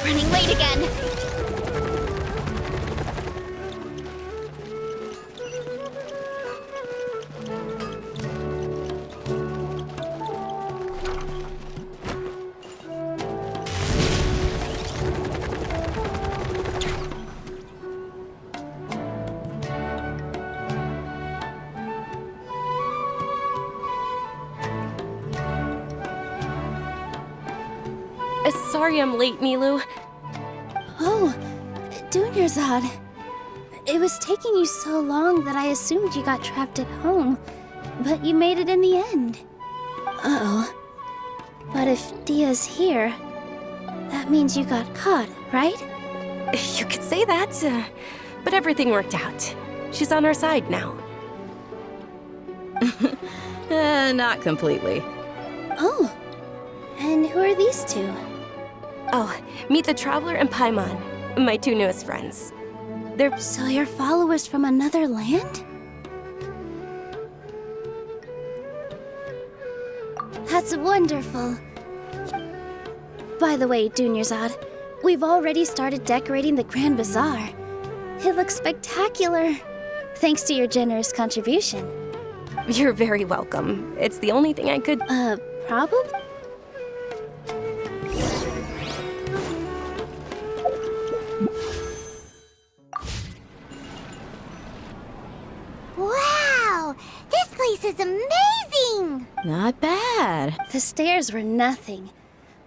Running late again. Sorry I'm late, Nilu. Oh, Dunyarzad. It was taking you so long that I assumed you got trapped at home, but you made it in the end. Uh-oh. But if Dia's here, that means you got caught, right? You could say that, but everything worked out. She's on our side now. Not completely. Oh, and who are these two? Oh, meet the Traveler and Paimon, my two newest friends. They're... So you're followers from another land? That's wonderful. By the way, Dunyarzad, we've already started decorating the Grand Bazaar. It looks spectacular, thanks to your generous contribution. You're very welcome. It's the only thing I could... Probably? Wow! This place is amazing! Not bad. The stairs were nothing.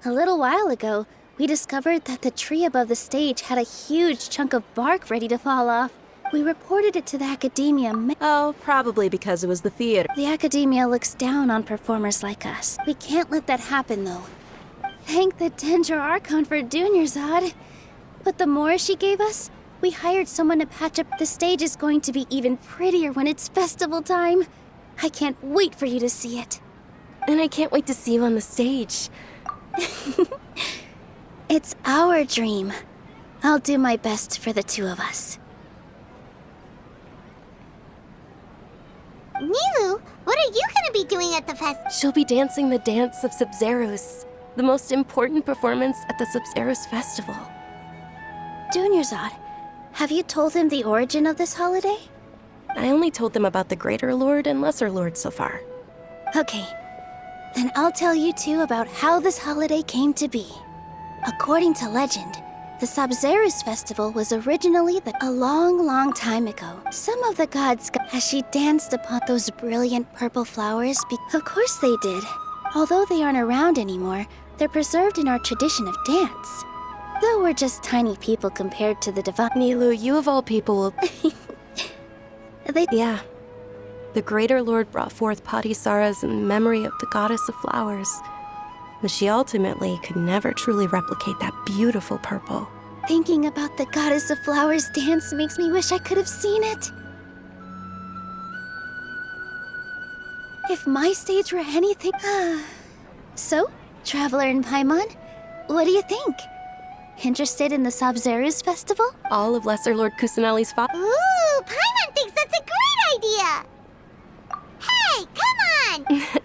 A little while ago, we discovered that the tree above the stage had a huge chunk of bark ready to fall off. We reported it to the Academia. Oh, probably because it was the theater. The Academia looks down on performers like us. We can't let that happen, though. Thank the Dendro Archon for Dunyarzad. But the more she gave us, we hired someone to patch up. The stage is going to be even prettier when it's festival time. I can't wait for you to see it. And I can't wait to see you on the stage. It's our dream. I'll do my best for the two of us. Nilu, what are you gonna be doing at the fest? She'll be dancing the dance of Sub-Zeros, the most important performance at the Sub-Zeros festival. Dunyarzad, have you told him the origin of this holiday? I only told them about the Greater Lord and Lesser Lord so far. Okay, then I'll tell you two about how this holiday came to be. According to legend, the Sub-Zeros festival was originally a long time ago. Some of the gods, as she danced upon those brilliant purple flowers, of course they did. Although they aren't around anymore, they're preserved in our tradition of dance. Though we're just tiny people compared to the divine. Nilu, you of all people will... Yeah. The Greater Lord brought forth Patisaras in memory of the Goddess of Flowers. But she ultimately could never truly replicate that beautiful purple. Thinking about the Goddess of Flowers dance makes me wish I could have seen it. If my stage were anything... So, Traveler and Paimon, what do you think? Interested in the Sub-Zeros festival? All of Lesser Lord Kusanali's father... Ooh, Paimon thinks that's a great idea! Hey, come on!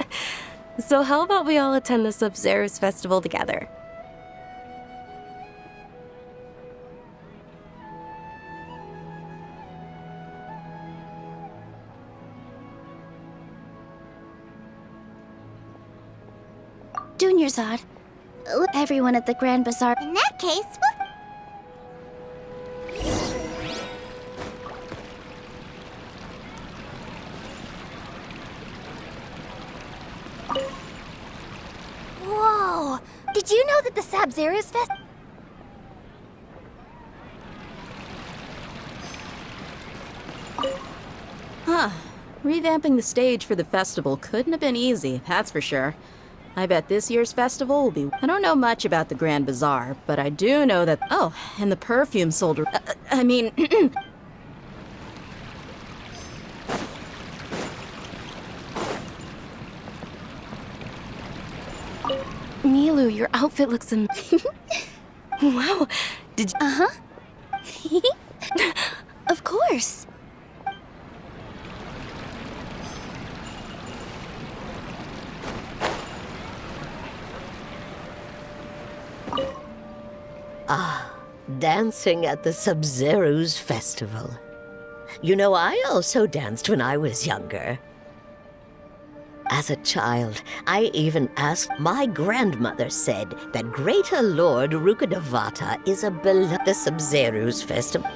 So how about we all attend the Sub-Zeros festival together? Dunyarzad, everyone at the Grand Bazaar... In that case, Whoa! Did you know that the Sub-Zeros Fest... Huh. Revamping the stage for the festival couldn't have been easy, that's for sure. I bet this year's festival will be... I don't know much about the Grand Bazaar, but I do know that... Oh, and the perfume sold... I mean... Nilu, your outfit looks Wow, did you... Uh-huh. Of course. Dancing at the Sub-Zero's festival. You know, I also danced when I was younger. As a child, I even asked. My grandmother said that Greater Lord Rukkhadevata is a beloved the Sub-Zero's festival.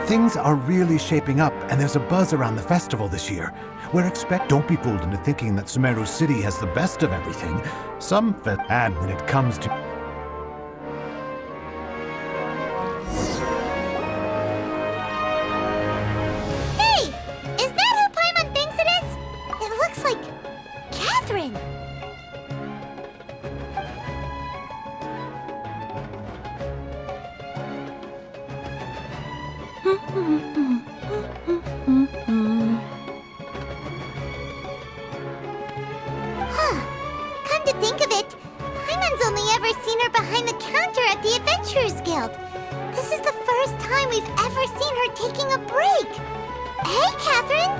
Things are really shaping up, and there's a buzz around the festival this year. Don't be fooled into thinking that Sumeru City has the best of everything. And when it comes to... Hey! Is that who Paimon thinks it is? It looks like Catherine. Come to think of it, Paimon's only ever seen her behind the counter at the Adventurers Guild. This is the first time we've ever seen her taking a break. Hey, Catherine!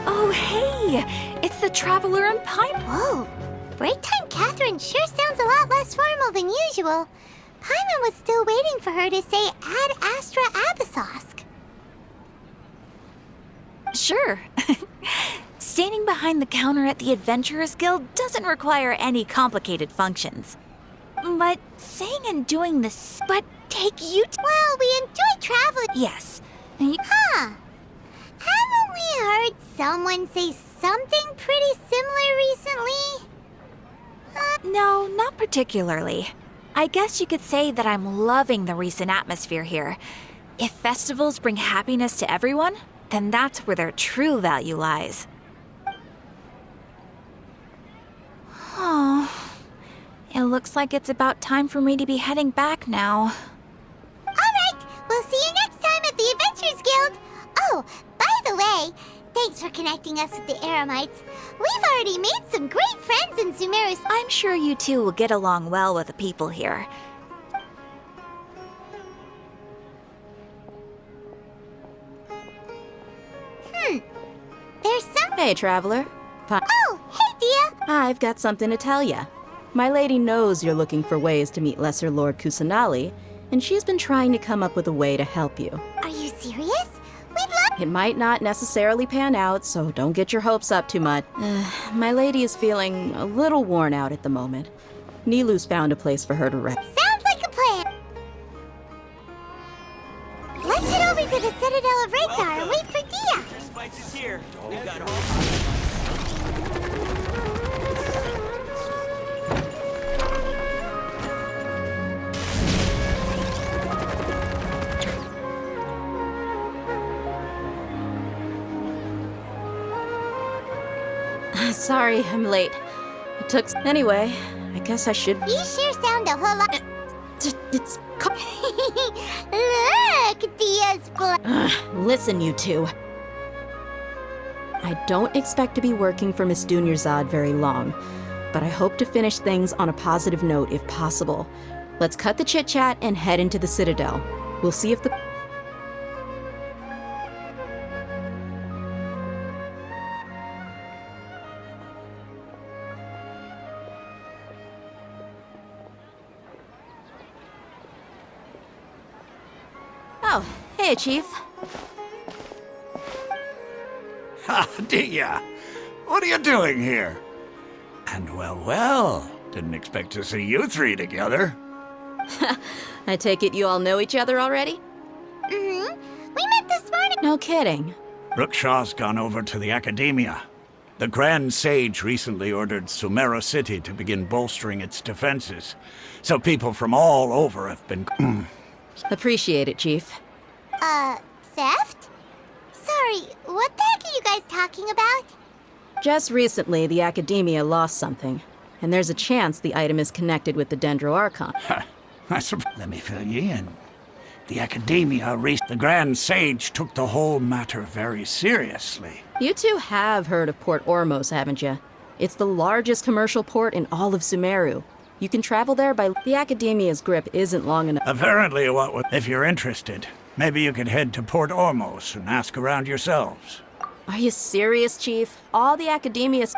Oh, hey! It's the Traveler and Paimon. Whoa, break time Catherine sure sounds a lot less formal than usual. Paimon was still waiting for her to say Ad Astra Abyssosque. Sure. Standing behind the counter at the Adventurers Guild doesn't require any complicated functions. But saying and doing this, but take you to... Well, we enjoy traveling. Yes. Huh. Haven't we heard someone say something pretty similar recently? No, not particularly. I guess you could say that I'm loving the recent atmosphere here. If festivals bring happiness to everyone, then that's where their true value lies. Oh, it looks like it's about time for me to be heading back now. Alright, we'll see you next time at the Adventurers Guild. Oh, by the way, thanks for connecting us with the Eremites. We've already made some great friends in Sumeru. I'm sure you two will get along well with the people here. There's some... Hey, Traveler. Oh, hey, Dia. I've got something to tell ya. My lady knows you're looking for ways to meet Lesser Lord Kusanali, and she's been trying to come up with a way to help you. Are you serious? We'd love... It might not necessarily pan out, so don't get your hopes up too much. My lady is feeling a little worn out at the moment. Nilu's found a place for her to rest. Sounds like a plan. Let's head over to the Citadel of Razar and wait for Dia. Spice is here. We've got Sorry, I'm late. It took... Anyway, I guess I should... You sure sound a whole lot... It's... Look, Dia's blood. Listen, you two. I don't expect to be working for Miss Dunyarzad very long, but I hope to finish things on a positive note if possible. Let's cut the chit-chat and head into the Citadel. We'll see if the... Oh, hey, Chief. Ha, Dia! What are you doing here? And well, didn't expect to see you three together. I take it you all know each other already? Mm-hmm. We met this morning. No kidding. Rookshaw's gone over to the Academia. The Grand Sage recently ordered Sumeru City to begin bolstering its defenses, so people from all over have been... Appreciate it, Chief. Theft? Sorry, what the heck are you guys talking about? Just recently, the Academia lost something, and there's a chance the item is connected with the Dendro Archon. Let me fill you in. The Academia the Grand Sage took the whole matter very seriously. You two have heard of Port Ormos, haven't you? It's the largest commercial port in all of Sumeru. You can travel there by... The Academia's grip isn't long enough. Apparently, if you're interested, maybe you could head to Port Ormos and ask around yourselves. Are you serious, Chief? All the Academia's...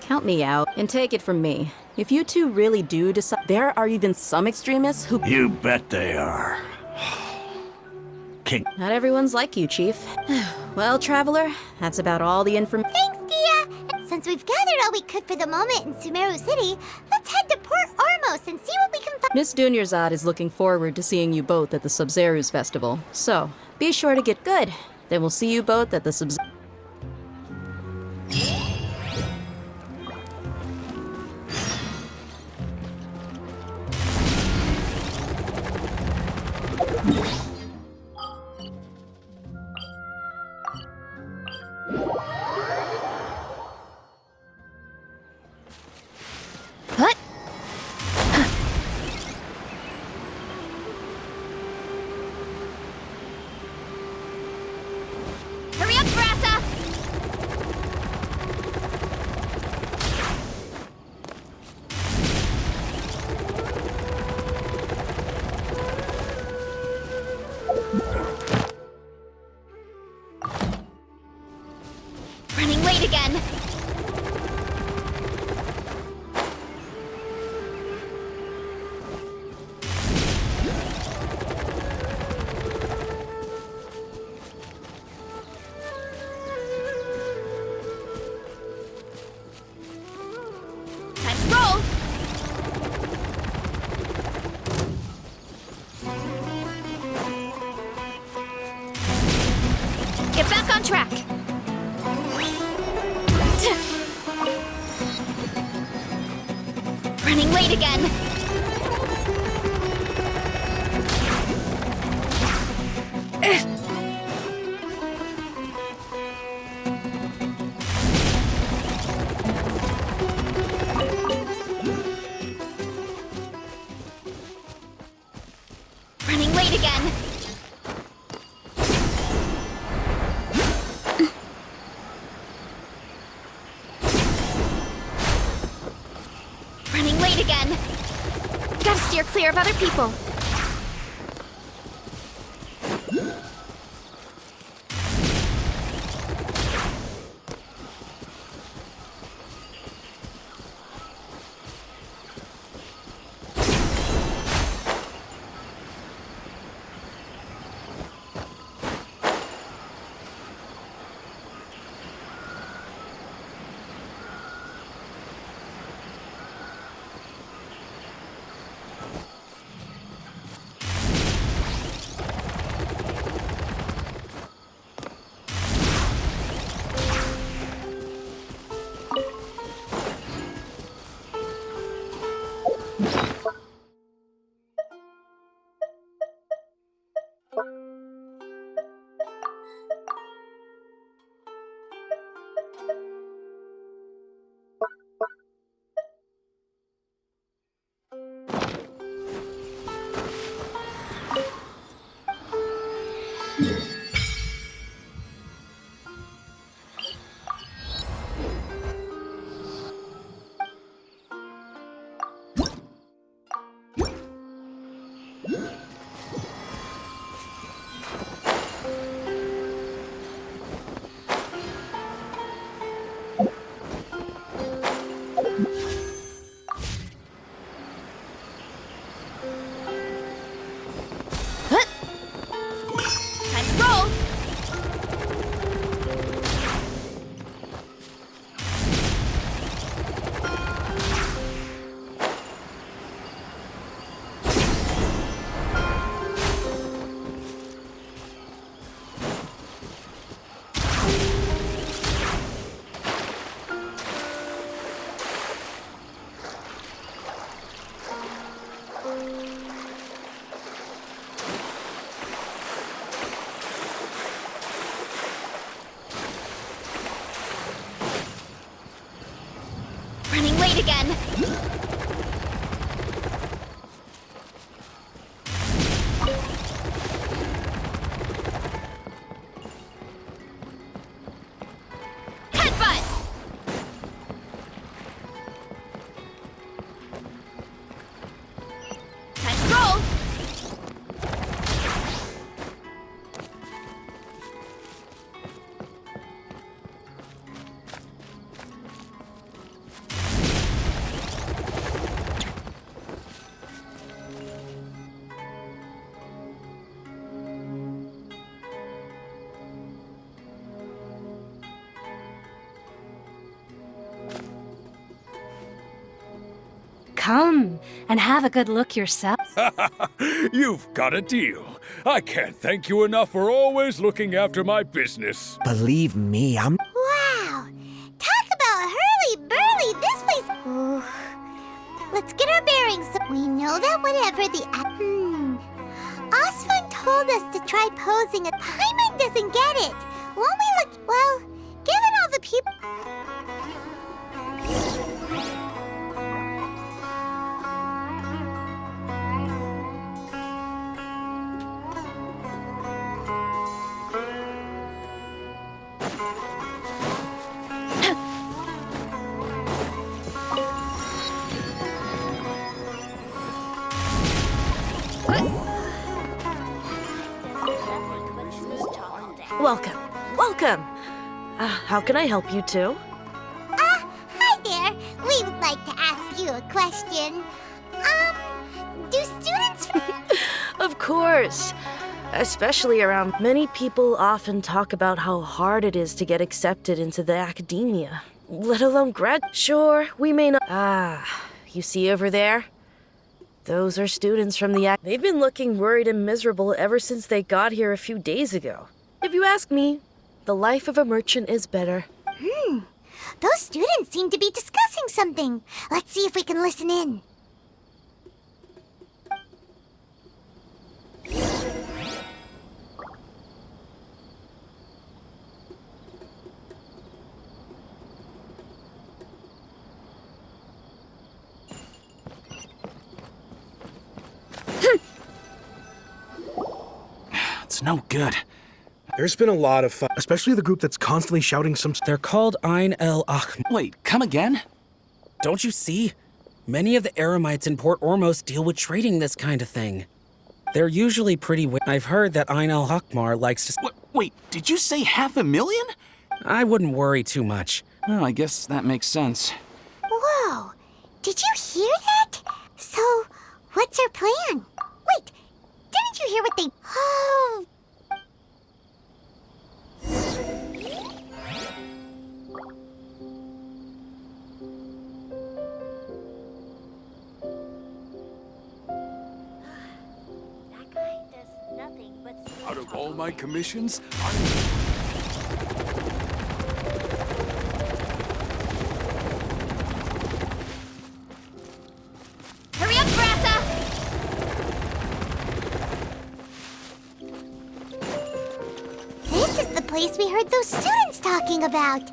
Count me out, and take it from me. If you two really do decide... There are even some extremists who... You bet they are. King. Not everyone's like you, Chief. Well, Traveler, that's about all the information... Thanks, Dia! Since we've gathered all we could for the moment in Sumeru City, let's head to Port Ormos and see what we can find. Miss Dunyarzad is looking forward to seeing you both at the Sub-Zerus Festival. So, be sure to get good. Then we'll see you both at the Sub... What? Hurry up, Brassa! Running late again. Time to roll! Get back on track! Running late again! Running late again! Running late again! Gotta steer clear of other people! Running late again. Come and have a good look yourself. You've got a deal. I can't thank you enough for always looking after my business. Believe me, I'm... Wow! Talk about hurly-burly, this place... Ooh. Let's get our bearings. We know that whatever the... Osfun told us to try posing it. Paimon doesn't get it. Won't we look... Well, given all the people... Welcome. Welcome. How can I help you two? Hi there. We would like to ask you a question. Do students... Of course. Especially around many people often talk about how hard it is to get accepted into the academia, let alone grad. Sure, we may not. You see over there? Those are students from the They've been looking worried and miserable ever since they got here a few days ago. If you ask me, the life of a merchant is better. Those students seem to be discussing something. Let's see if we can listen in. It's no good. There's been a lot of fun, especially the group that's constantly shouting some... They're called Ain el Achim. Wait, come again? Don't you see? Many of the Eremites in Port Ormos deal with trading this kind of thing. They're usually pretty... I've heard that Ain el Hakmar likes to... Wait, did you say 500,000? I wouldn't worry too much. Oh, I guess that makes sense. Whoa! Did you hear that? So, what's our plan? Wait, didn't you hear what they... Oh... Out of all my commissions, Hurry up, Brassa! This is the place we heard those students talking about.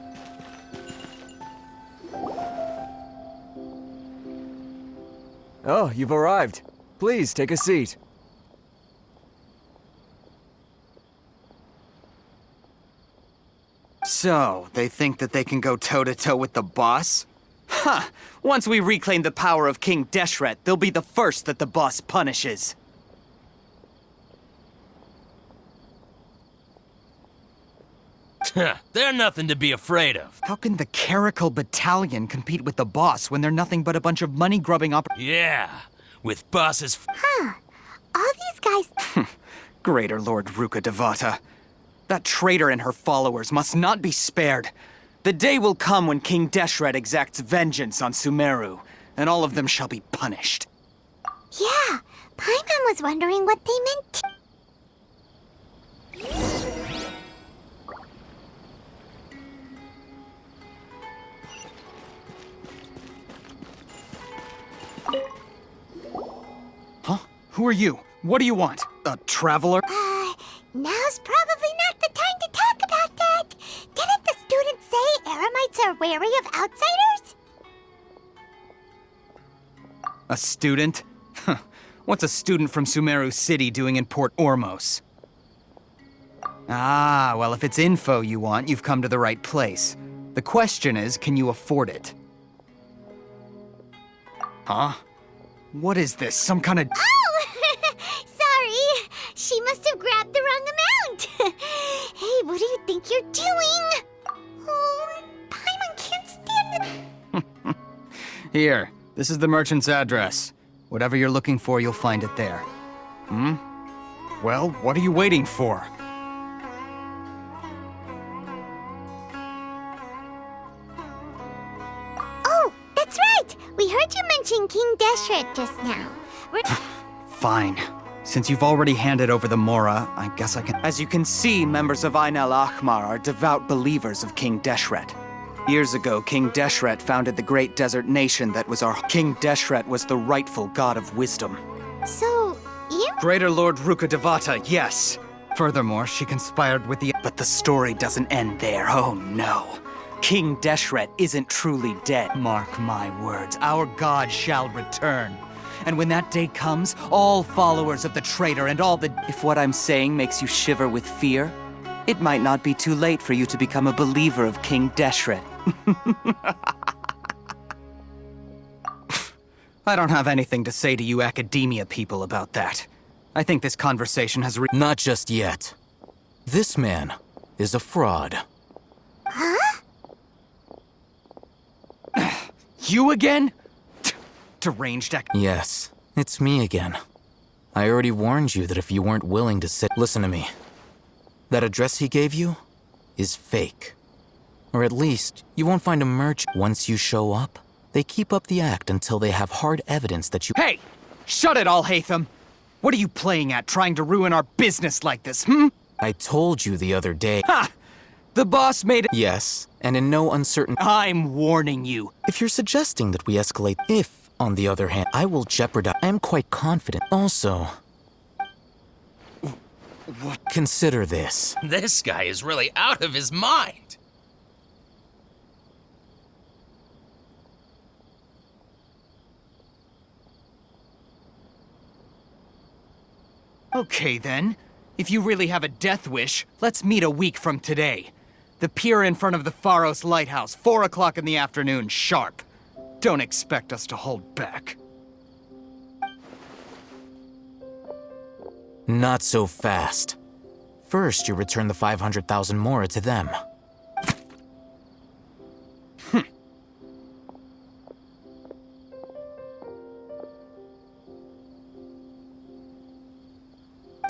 Oh, you've arrived. Please, take a seat. So, they think that they can go toe-to-toe with the boss? Huh! Once we reclaim the power of King Deshret, they'll be the first that the boss punishes. They're nothing to be afraid of. How can the Caracal Battalion compete with the boss when they're nothing but a bunch of money-grubbing Yeah, with bosses... All these guys... Greater Lord Ruka Devata. That traitor and her followers must not be spared. The day will come when King Deshret exacts vengeance on Sumeru, and all of them shall be punished. Yeah, Paimon was wondering what they meant. Huh? Who are you? What do you want? A traveler? Now's probably not the time to talk about that. Didn't the students say Eremites are wary of outsiders? A student? What's a student from Sumeru City doing in Port Ormos? Ah, well, if it's info you want, you've come to the right place. The question is, can you afford it? Huh? What is this, some kind of... Oh! Sorry. She must have grabbed the wrong amount. Hey, what do you think you're doing? Oh, Paimon can't stand it. Here, this is the merchant's address. Whatever you're looking for, you'll find it there. Well, what are you waiting for? Oh, that's right. We heard you mention King Deshret just now. Fine. Since you've already handed over the Mora, I guess I can. As you can see, members of Ain al-Ahmar are devout believers of King Deshret. Years ago, King Deshret founded the great desert nation that was our. King Deshret was the rightful god of wisdom. So, you? Greater Lord Ruka Devata, yes. Furthermore, she conspired with the. But the story doesn't end there. Oh no. King Deshret isn't truly dead. Mark my words, our god shall return. And when that day comes, all followers of the traitor and all the. If what I'm saying makes you shiver with fear, it might not be too late for you to become a believer of King Deshret. I don't have anything to say to you academia people about that. I think this conversation has Not just yet. This man is a fraud. Huh? You again? Deranged Yes, it's me again. I already warned you that if you weren't willing to sit. Listen to me. That address he gave you is fake. Or at least, you won't find a merchant. Once you show up, they keep up the act until they have hard evidence that you. Hey! Shut it all, Hatham! What are you playing at, trying to ruin our business like this, hmm? I told you the other day. Ha! The boss made it. Yes, and in no uncertain. I'm warning you. If you're suggesting that we escalate. If, on the other hand, I will jeopardize. I am quite confident. Also. What? Consider this. This guy is really out of his mind. Okay then. If you really have a death wish, let's meet a week from today. The pier in front of the Pharos Lighthouse, 4 o'clock in the afternoon, sharp. Don't expect us to hold back. Not so fast. First, you return the 500,000 Mora to them.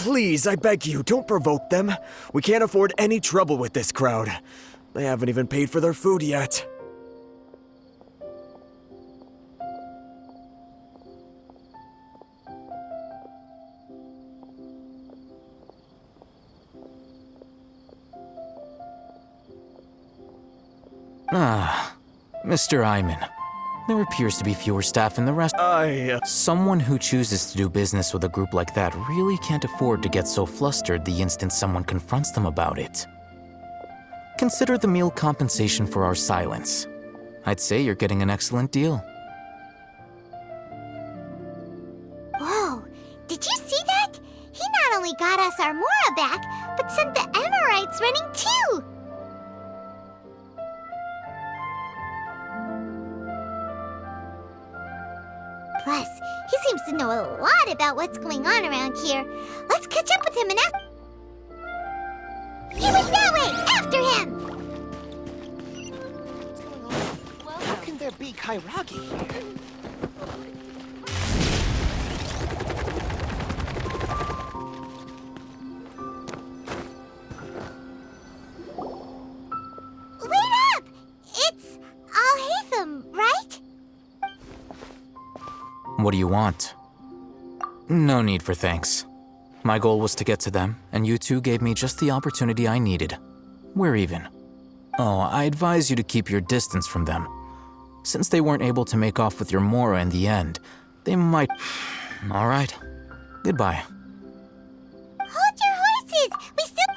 Please, I beg you, don't provoke them. We can't afford any trouble with this crowd. They haven't even paid for their food yet. Ah, Mr. Iman. There appears to be fewer staff in the rest. Someone who chooses to do business with a group like that really can't afford to get so flustered the instant someone confronts them about it. Consider the meal compensation for our silence. I'd say you're getting an excellent deal. Whoa, did you see that? He not only got us our Mora back, but sent the Amorites running too! Plus, he seems to know a lot about what's going on around here. Let's catch up with him and ask... He went that way! After him! How can there be Kairagi here? Wait up! It's Al-Hatham, right? What do you want? No need for thanks. My goal was to get to them, and you two gave me just the opportunity I needed. We're even. Oh, I advise you to keep your distance from them. Since they weren't able to make off with your Mora in the end, they might... All right. Goodbye. Hold your horses! We still...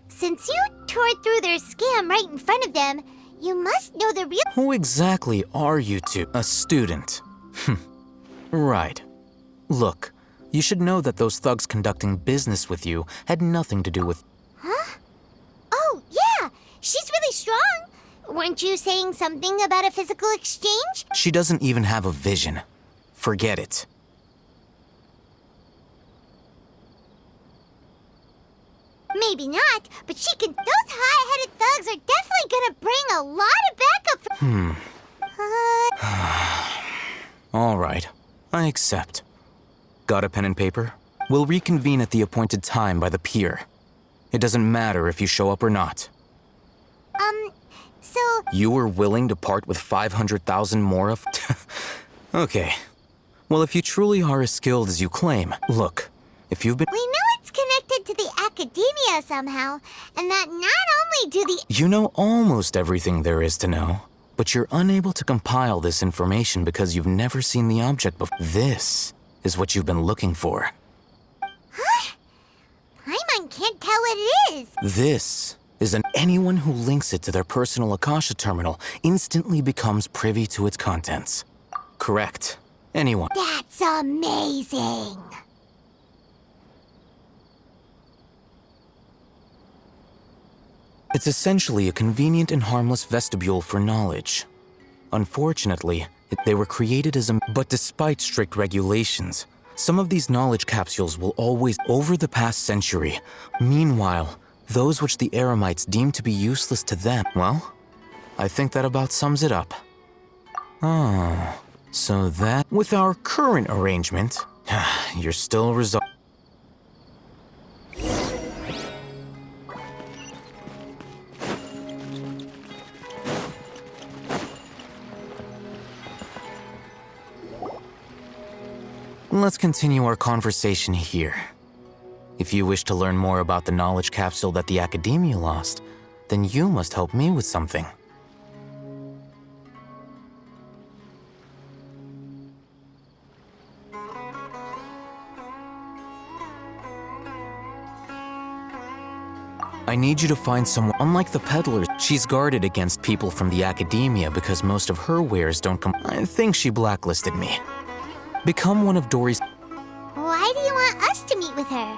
Since you tore through their scam right in front of them, you must know the real... Who exactly are you two? A student. Right. Look, you should know that those thugs conducting business with you had nothing to do with... Huh? Oh, yeah! She's really strong! Weren't you saying something about a physical exchange? She doesn't even have a vision. Forget it. Maybe not, but she can... Those high-headed thugs are definitely gonna bring a lot of backup for... All right. I accept. Got a pen and paper? We'll reconvene at the appointed time by the pier. It doesn't matter if you show up or not. So... You were willing to part with 500,000 more of... Okay, Well, if you truly are as skilled as you claim, look, if you've been— We know it's connected to the academia somehow, and that not only do the— You know almost everything there is to know, but you're unable to compile this information because you've never seen the object before. This is what you've been looking for. Huh? Paimon can't tell what it is. This is anyone who links it to their personal Akasha terminal instantly becomes privy to its contents. Correct. Anyone. That's amazing. It's essentially a convenient and harmless vestibule for knowledge. Unfortunately, they were created as a— But despite strict regulations, some of these knowledge capsules will always— Over the past century, meanwhile, those which the Eremites deemed to be useless to them— Well, I think that about sums it up. Oh, so that— With our current arrangement, you're still Let's continue our conversation here. If you wish to learn more about the knowledge capsule that the Academia lost, then you must help me with something. I need you to find someone— Unlike the peddler, she's guarded against people from the Academia because most of her wares don't come— I think she blacklisted me. Become one of Dory's— Why do you want us to meet with her?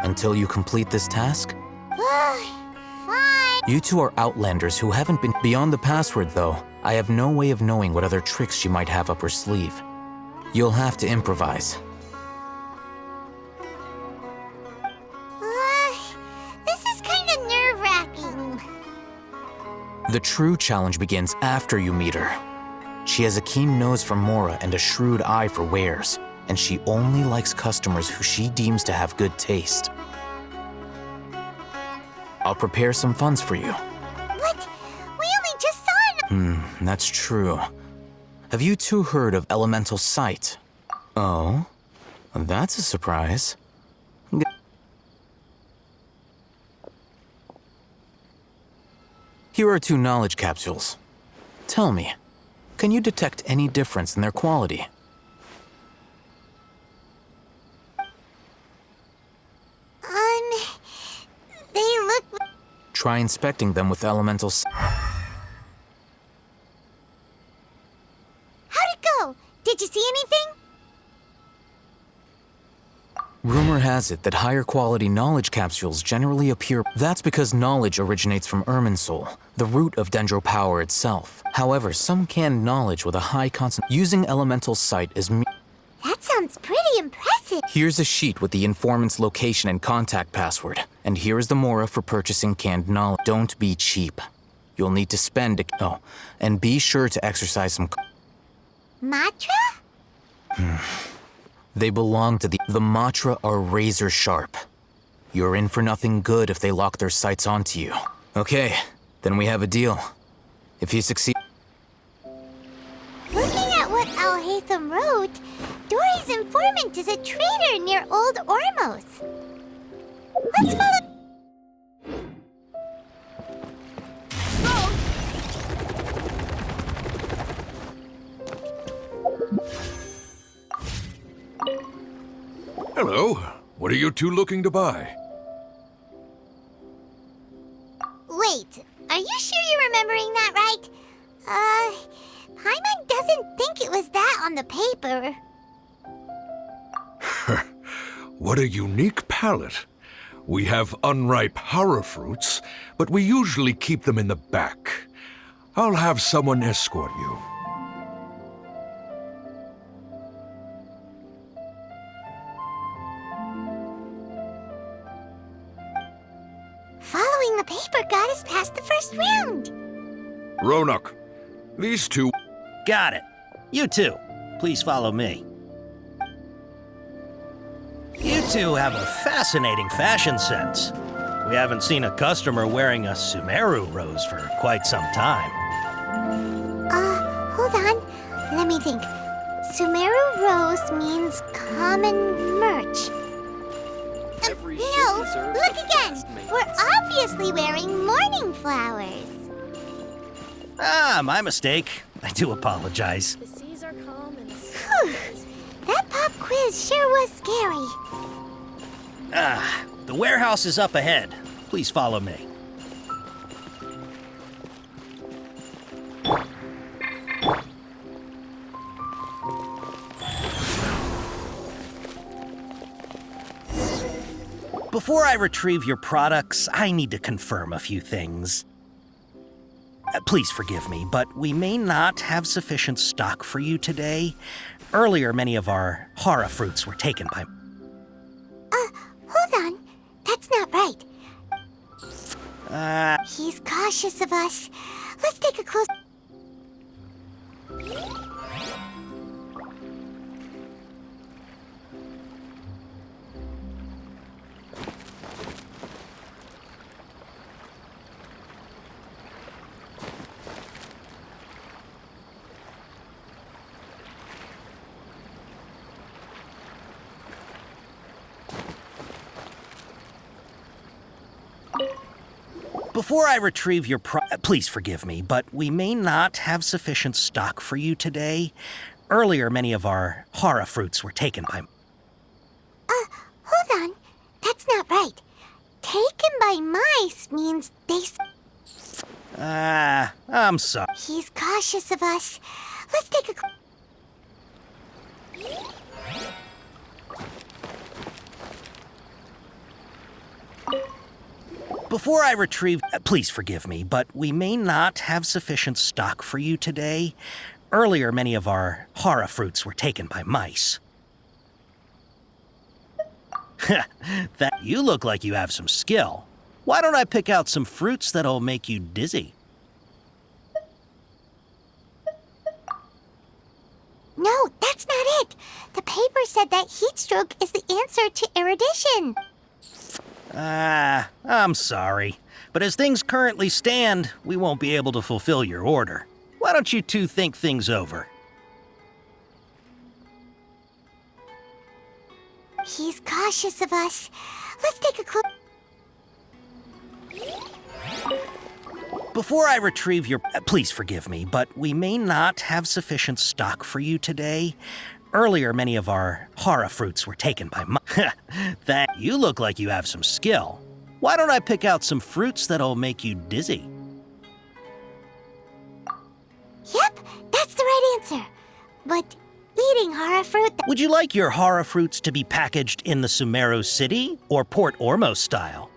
Until you complete this task? Fine. You two are outlanders who haven't been— Beyond the password, though, I have no way of knowing what other tricks she might have up her sleeve. You'll have to improvise. This is kind of nerve-wracking. The true challenge begins after you meet her. She has a keen nose for Mora and a shrewd eye for wares, and she only likes customers who she deems to have good taste. I'll prepare some funds for you. But we only just saw it. That's true. Have you two heard of elemental sight? Oh, that's a surprise. Here are 2 knowledge capsules. Tell me, can you detect any difference in their quality? They look... Try inspecting them with elemental How'd it go? Did you see anything? Rumor has it that higher quality knowledge capsules generally appear— That's because knowledge originates from Irminsul, the root of Dendro power itself. However, some canned knowledge with a high using elemental sight is— That sounds pretty impressive. Here's a sheet with the informant's location and contact password, and here is the Mora for purchasing canned knowledge. Don't be cheap. You'll need to spend— Oh, and be sure to exercise some— Matra? They belong to the Matra are razor sharp. You're in for nothing good if they lock their sights onto you. Okay, then we have a deal. If you succeed— Looking at what Al-Haytham wrote, Dory's informant is a trader near Old Ormos. Let's follow... Hello. What are you two looking to buy? Wait, are you sure you're remembering that right? Paimon doesn't think it was that on the paper. What a unique palate. We have unripe horror fruits, but we usually keep them in the back. I'll have someone escort you. Following the paper got us past the first round. Ronak, these two... Got it. You two, please follow me. You two have a fascinating fashion sense. We haven't seen a customer wearing a Sumeru rose for quite some time. Hold on. Let me think. Sumeru Rose means common merch. No, look again! We're obviously wearing mourning flowers. Ah, my mistake. I do apologize. The seas are calm and Whew. That pop quiz sure was scary. Ah, the warehouse is up ahead. Please follow me. Before I retrieve your products, I need to confirm a few things. Please forgive me, but we may not have sufficient stock for you today. Earlier, many of our hara fruits were taken by... Hold on. That's not right. He's cautious of us. Let's take a close... Before I retrieve your please forgive me, but we may not have sufficient stock for you today. Earlier, many of our hara fruits were taken by... hold on. That's not right. Taken by mice means they... I'm sorry. He's cautious of us. Let's take a... Before I retrieve... please forgive me, but we may not have sufficient stock for you today. Earlier, many of our hara fruits were taken by mice. That you look like you have some skill. Why don't I pick out some fruits that'll make you dizzy? No, that's not it. The paper said that heat stroke is the answer to erudition. I'm sorry. But as things currently stand, we won't be able to fulfill your order. Why don't you two think things over? He's cautious of us. Let's take a close... Before I retrieve your... please forgive me, but we may not have sufficient stock for you today. Earlier, many of our hara fruits were taken by that you look like you have some skill. Why don't I pick out some fruits that'll make you dizzy? Yep, that's the right answer. But eating hara fruit... Would you like your hara fruits to be packaged in the Sumeru City or Port Ormos style?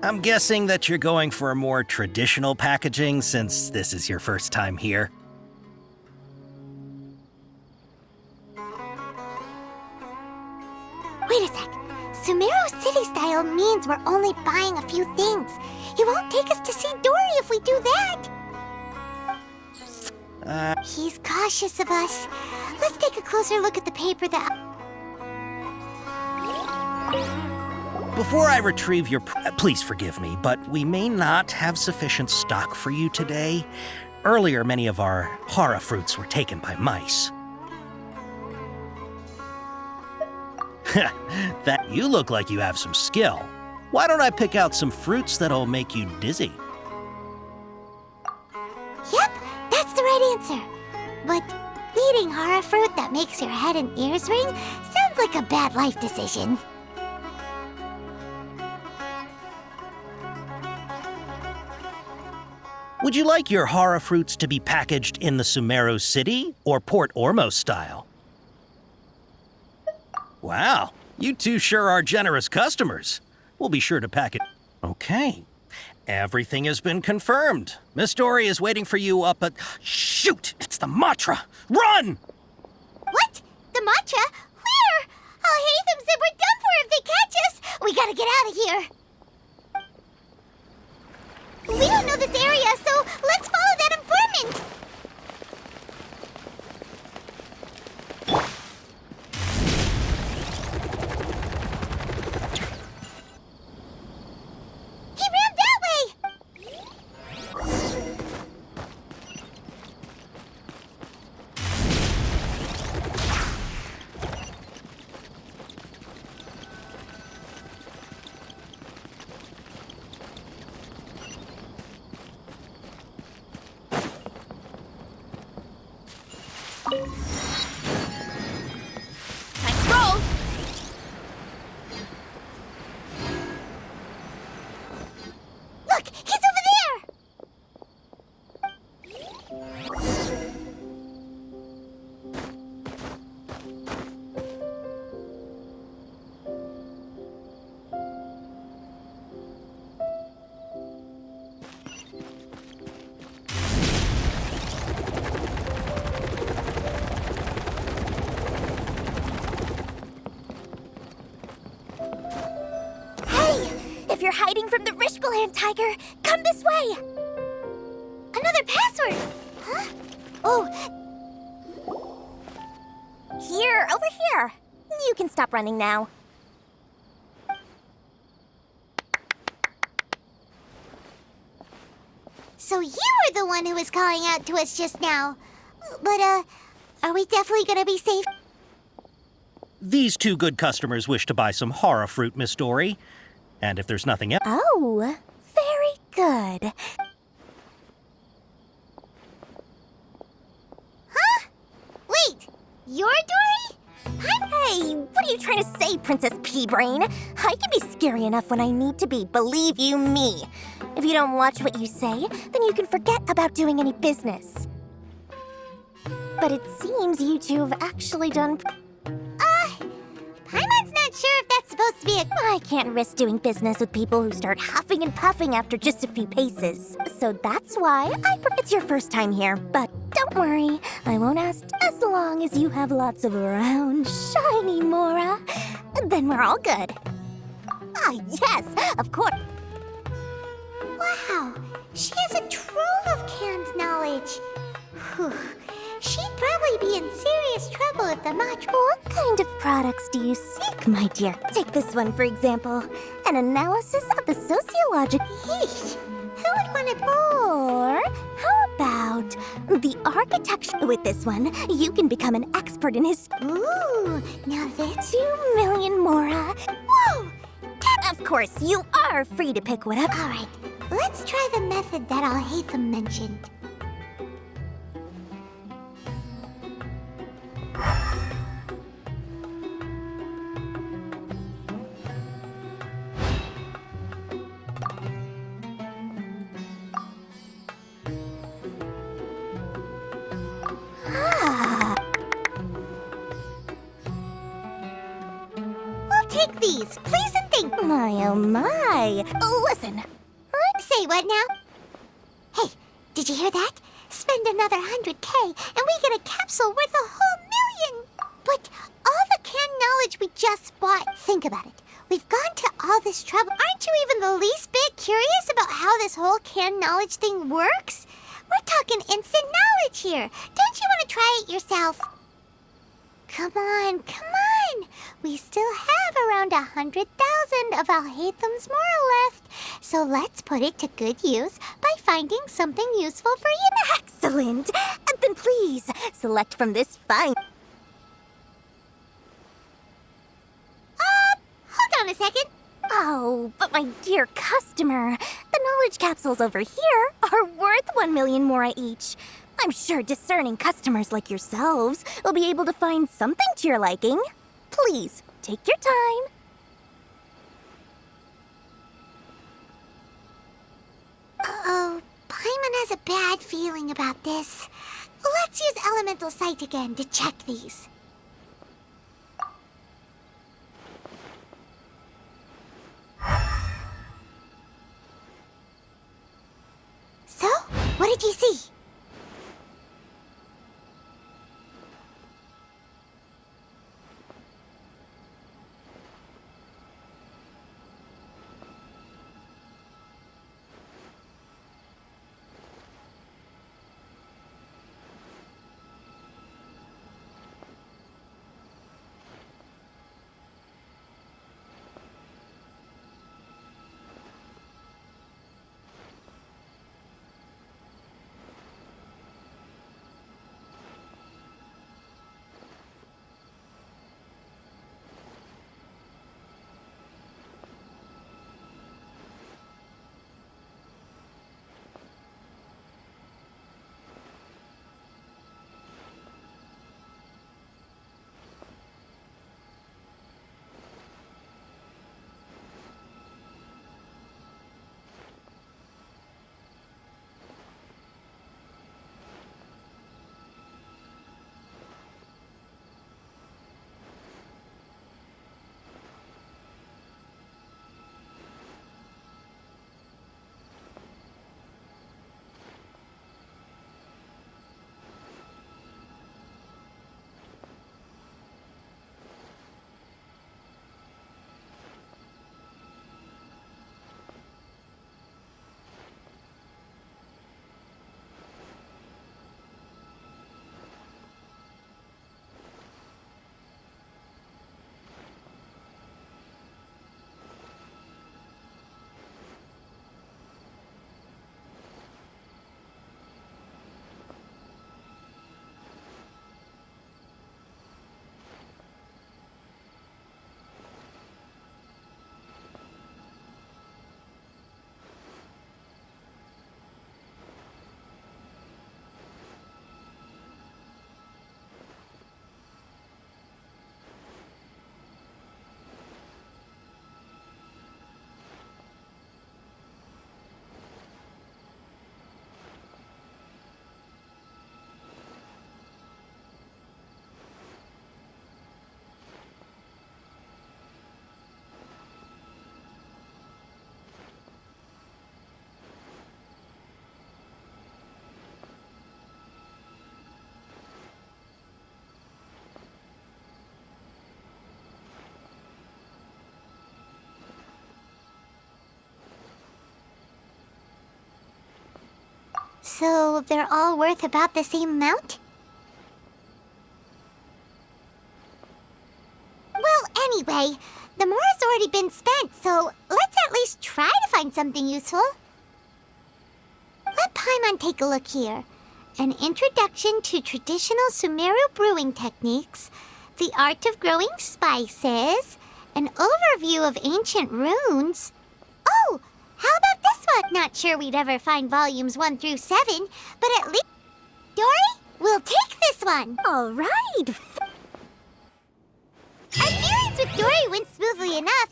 I'm guessing that you're going for a more traditional packaging since this is your first time here. Wait a sec. Sumeru City style means we're only buying a few things. He won't take us to see Dory if we do that. He's cautious of us. Let's take a closer look at the paper that... Before I retrieve your... please forgive me, but we may not have sufficient stock for you today. Earlier, many of our hara fruits were taken by mice. That you look like you have some skill. Why don't I pick out some fruits that'll make you dizzy? Yep, that's the right answer. But eating hara fruit that makes your head and ears ring sounds like a bad life decision. Would you like your hara fruits to be packaged in the Sumeru City or Port Ormos style? Wow, you two sure are generous customers. We'll be sure to pack it. Okay, everything has been confirmed. Miss Dory is waiting for you up at... Shoot, it's the Matra! Run! What? The Matra? Where? Al-Haytham said we're done for if they catch us. We gotta get out of here. We don't know this area, so let's follow that informant. He ran that way. If you're hiding from the Rishbaland tiger, come this way! Another password! Huh? Oh. Here, over here. You can stop running now. So you were the one who was calling out to us just now. But, are we definitely gonna be safe? These two good customers wish to buy some horror fruit, Miss Dory. And if there's nothing else... Oh, very good. Huh? Wait, you're Dory? Hey, what are you trying to say, Princess Pea-Brain? I can be scary enough when I need to be, believe you me. If you don't watch what you say, then you can forget about doing any business. But it seems you two have actually done... Paimon's not sure if that's supposed to be a... I can't risk doing business with people who start huffing and puffing after just a few paces. So that's why it's your first time here, but don't worry. I won't ask as long as you have lots of round, shiny Mora. Then we're all good. Ah, yes, of course. Wow, she has a trove of canned knowledge. Whew. She'd probably be in serious trouble if the match. What kind of products do you seek, my dear? Take this one, for example. An analysis of the sociological... Yeesh. Who would want to... Or how about the architecture? With this one, you can become an expert in his... Ooh, now that's 2 million Mora. Whoa! Of course, you are free to pick one up. All right, let's try the method that Alhaitham mentioned. We'll take these, please and thank... My, oh my. Listen. Say what now? Hey, did you hear that? Spend another 100K and we get a capsule worth a whole million. But all the canned knowledge we just bought, think about it. We've gone to all this trouble. Aren't you even the least bit curious about how this whole canned knowledge thing works? We're talking instant knowledge here. Don't you want to try it yourself? Come on, come on. We still have around 100,000 of Alhaitham's Mora left. So let's put it to good use by finding something useful for you. Excellent. Then please, select from this fine... hold on a second. Oh, but my dear customer, the knowledge capsules over here are worth 1 million Mora each. I'm sure discerning customers like yourselves will be able to find something to your liking. Please, take your time. Uh-oh, Paimon has a bad feeling about this. Let's use Elemental Sight again to check these. So, what did you see? So they're all worth about the same amount? Well, anyway, the more has already been spent, so let's at least try to find something useful. Let Paimon take a look here. An introduction to traditional Sumeru brewing techniques, the art of growing spices, an overview of ancient runes. Oh, how about this one? Not sure we'd ever find volumes 1 through 7, but at least... Dory, we'll take this one. All right. Our dealings with Dory went smoothly enough.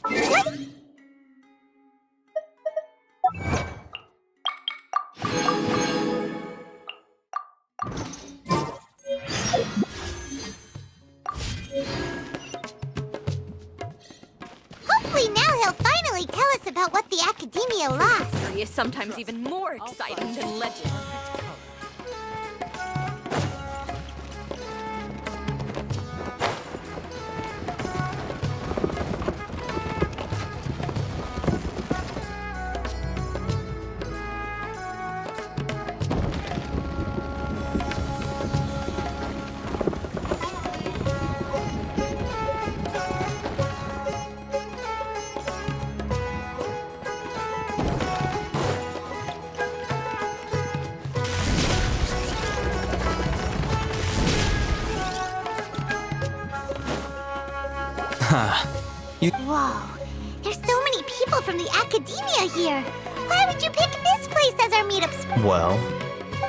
Hopefully now he'll finally tell us about what the Academia lost. History is sometimes even more exciting than legend. Whoa, there's so many people from the Academia here. Why would you pick this place as our meetup spot? Well,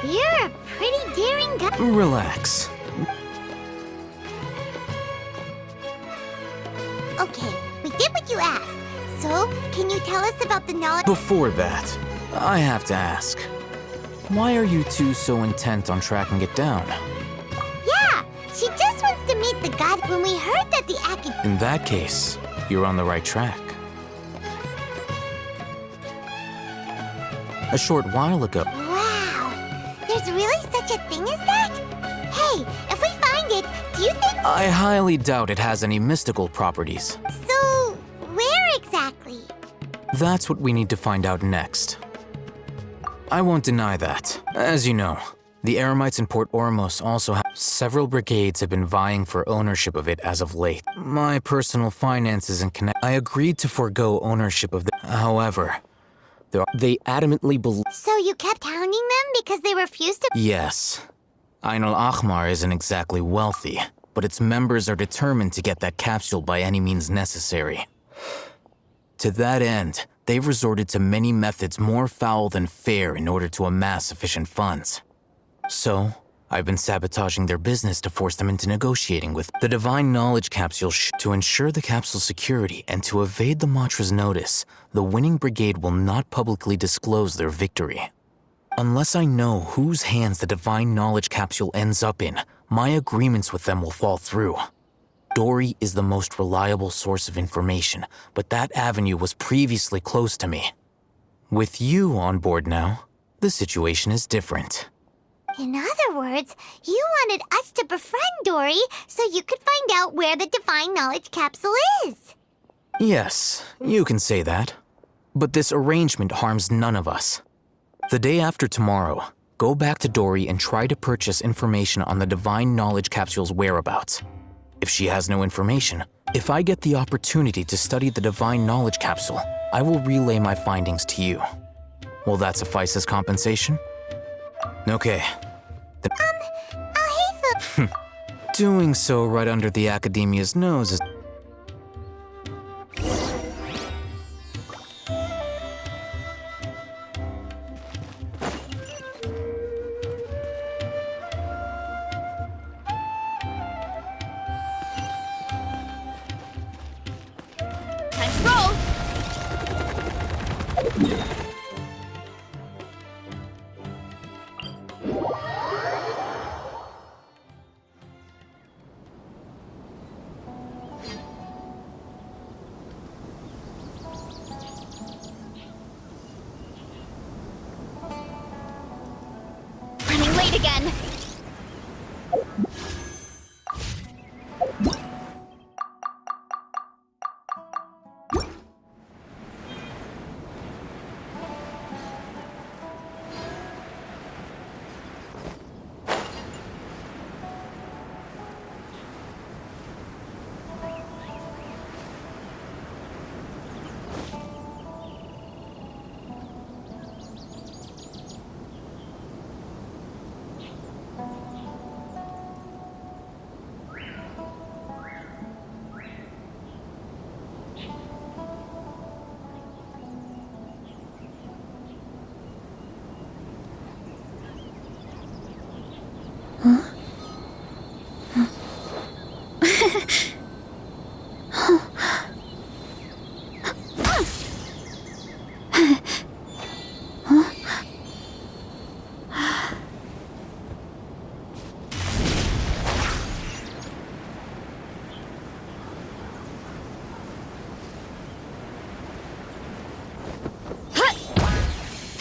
You're a pretty daring guy. relax. Okay, we did what you asked. So, can you tell us about the knowledge? Before that, I have to ask. Why are you two so intent on tracking it down? Yeah, she just wants to meet the god. When we heard that the Academia... In that case, you're on the right track. A short while ago, Wow, there's really such a thing as that? Hey, if we find it, do you think... I highly doubt it has any mystical properties. So, where exactly? That's what we need to find out next. I won't deny that. As you know, the Eremites in Port Ormos also have several brigades have been vying for ownership of it as of late. My personal finances and connect. I agreed to forego ownership of the. However, they adamantly believe. So you kept hounding them because they refused to... Yes, Ain al-Ahmar isn't exactly wealthy, but its members are determined to get that capsule by any means necessary. To that end, they've resorted to many methods more foul than fair in order to amass sufficient funds. So, I've been sabotaging their business to force them into negotiating with the Divine Knowledge Capsule to ensure the capsule's security and to evade the Matra's notice. The winning brigade will not publicly disclose their victory. Unless I know whose hands the Divine Knowledge Capsule ends up in, my agreements with them will fall through. Dory is the most reliable source of information, but that avenue was previously closed to me. With you on board now, the situation is different. In other words, you wanted us to befriend Dory so you could find out where the Divine Knowledge Capsule is. Yes, you can say that. But this arrangement harms none of us. The day after tomorrow, go back to Dory and try to purchase information on the Divine Knowledge Capsule's whereabouts. If she has no information, if I get the opportunity to study the Divine Knowledge Capsule, I will relay my findings to you. Will that suffice as compensation? Okay. Alhaitham. Doing so right under the Academia's nose is... Time to roll! Running late again.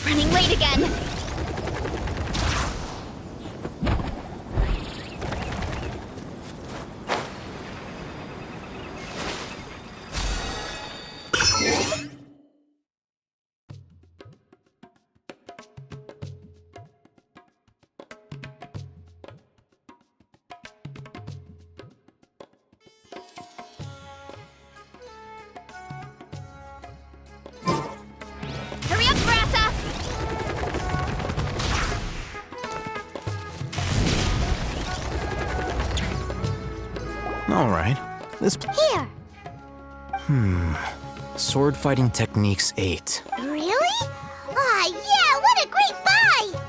Running late again. Hurry up, Brassa! All right. This. Here. Sword fighting techniques 8. Really? Aw, yeah, what a great buy!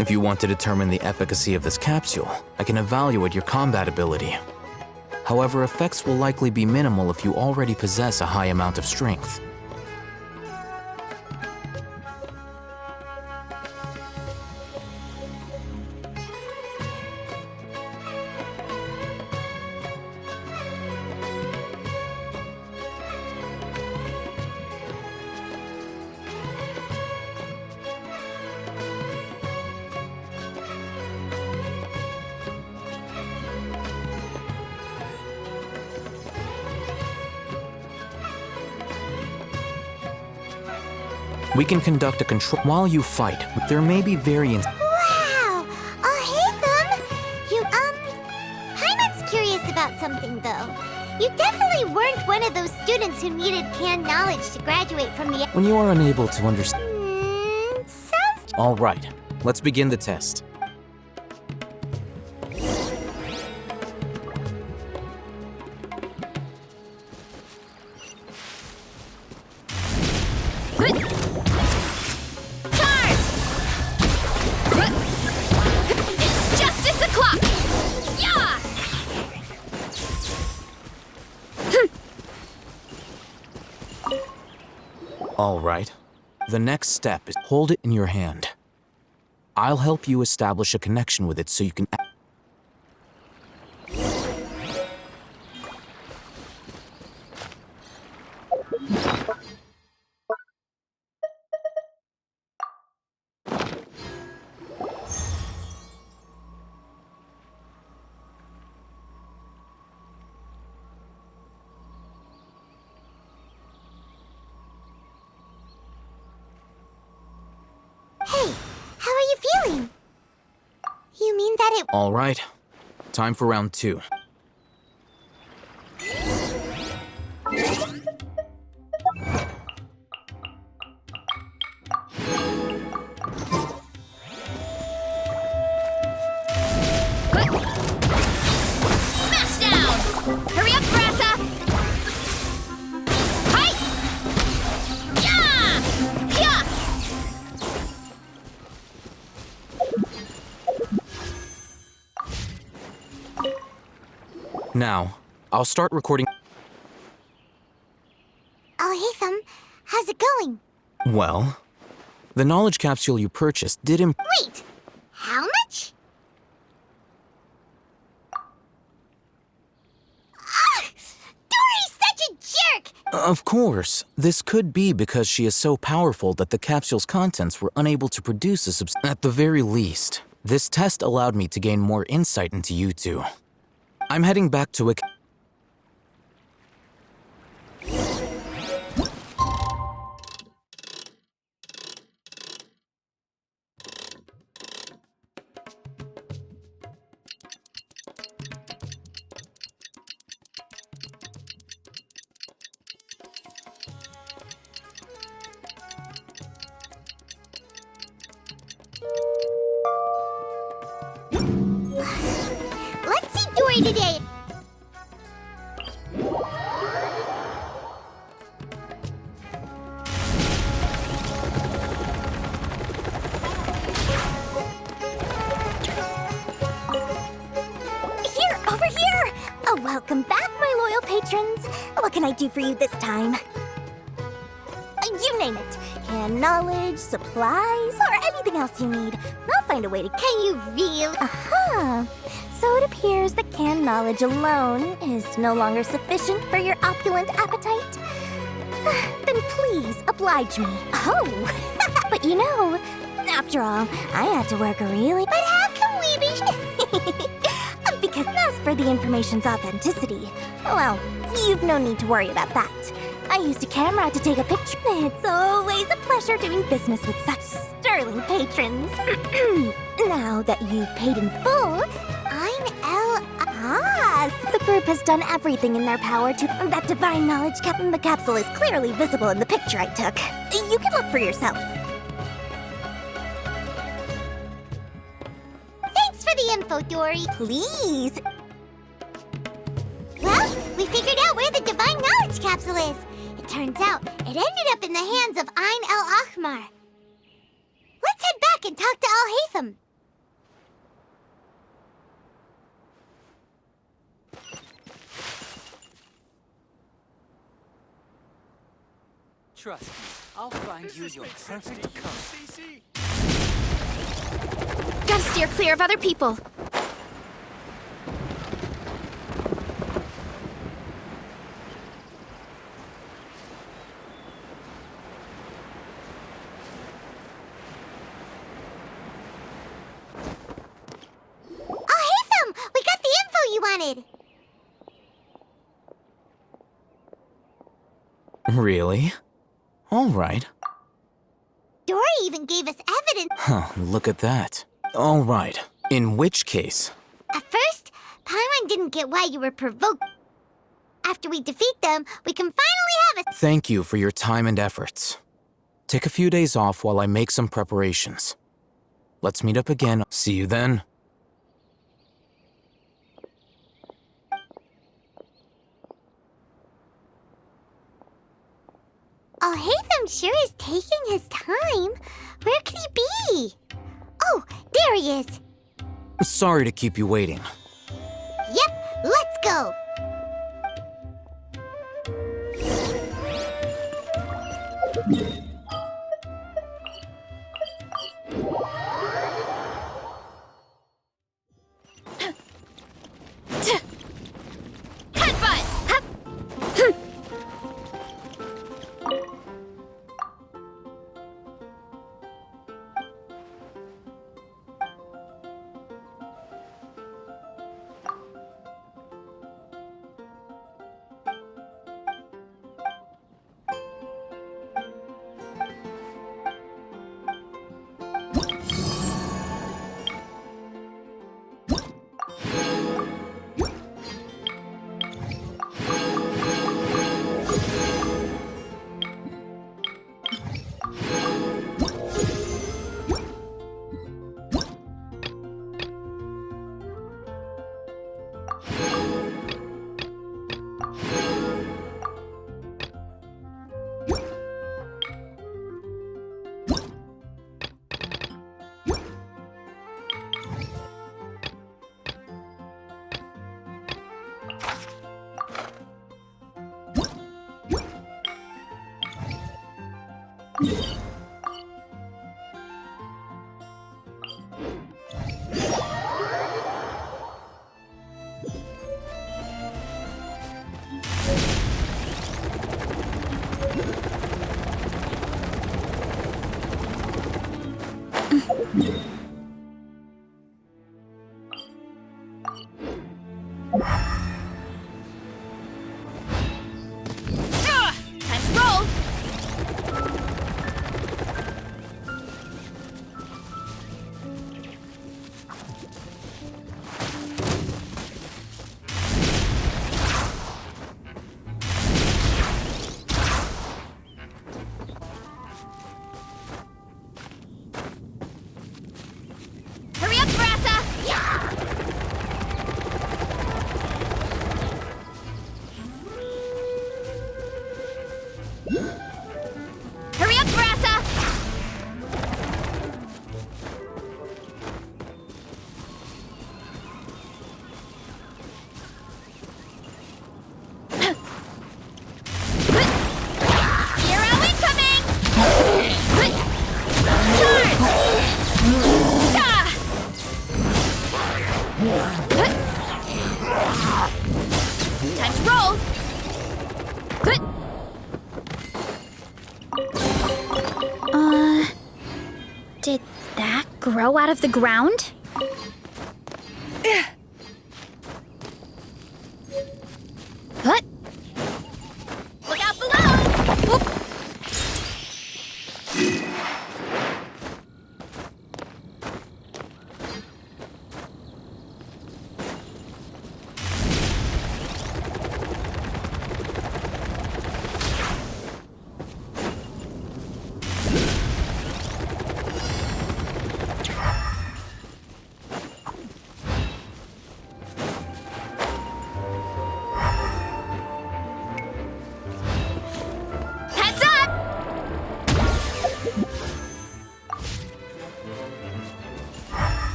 If you want to determine the efficacy of this capsule, I can evaluate your combat ability. However, effects will likely be minimal if you already possess a high amount of strength. We can conduct a control while you fight. There may be variants. Wow! Oh, hey, Paimon's curious about something, though. You definitely weren't one of those students who needed canned knowledge to graduate from the... When you are unable to understand. Sounds... All right, let's begin the test. It's justice o'clock! Yeah! All right. The next step is hold it in your hand. I'll help you establish a connection with it so you can... Hey, how are you feeling? You mean that it... All right. Time for round 2. Smash down! Hurry up, Brassa! Hi! Yeah! Yeah! Now, I'll start recording... Oh, hey, how's it going? Well, the knowledge capsule you purchased did Wait! How much? Dory's such a jerk! Of course, this could be because she is so powerful that the capsule's contents were unable to produce a At the very least, this test allowed me to gain more insight into you two. I'm heading back to a... Let's see Dory today. Here, over here! Oh, well, Welcome back, my loyal patrons. What can I do for you this time? You name it. Canned knowledge, supplies, or anything else you need. I'll find a way to... Can you really? Aha! So it appears that canned knowledge alone is no longer sufficient for your opulent appetite. Then please, oblige me. Oh! But you know, after all, I had to work really... But how can we be... Because as for the information's authenticity, well, you've no need to worry about that. I used a camera to take a picture. It's always a pleasure doing business with such sterling patrons. Now that you've paid in full, the group has done everything in their power to... That divine knowledge in the capsule is clearly visible in the picture I took. You can look for yourself. Thanks for the info, Dory. Please. Well, we figured out where the divine knowledge capsule is. It turns out it ended up in the hands of Ain el-Ahmar. Let's head back and talk to Al-Haytham. Trust me, I'll find you your perfect coat. Gotta steer clear of other people. Al-Haytham! We got the info you wanted! Really? All right. Dory even gave us evidence. Huh, look at that. All right. In which case? At first, Paimon didn't get why you were provoked. After we defeat them, we can finally have a... Thank you for your time and efforts. Take a few days off while I make some preparations. Let's meet up again. See you then. Al-Haytham sure is taking his time. Where could he be? Oh, there he is. Sorry to keep you waiting. Yep, let's go. Time to roll! Hurry up, Brassa! Did that grow out of the ground?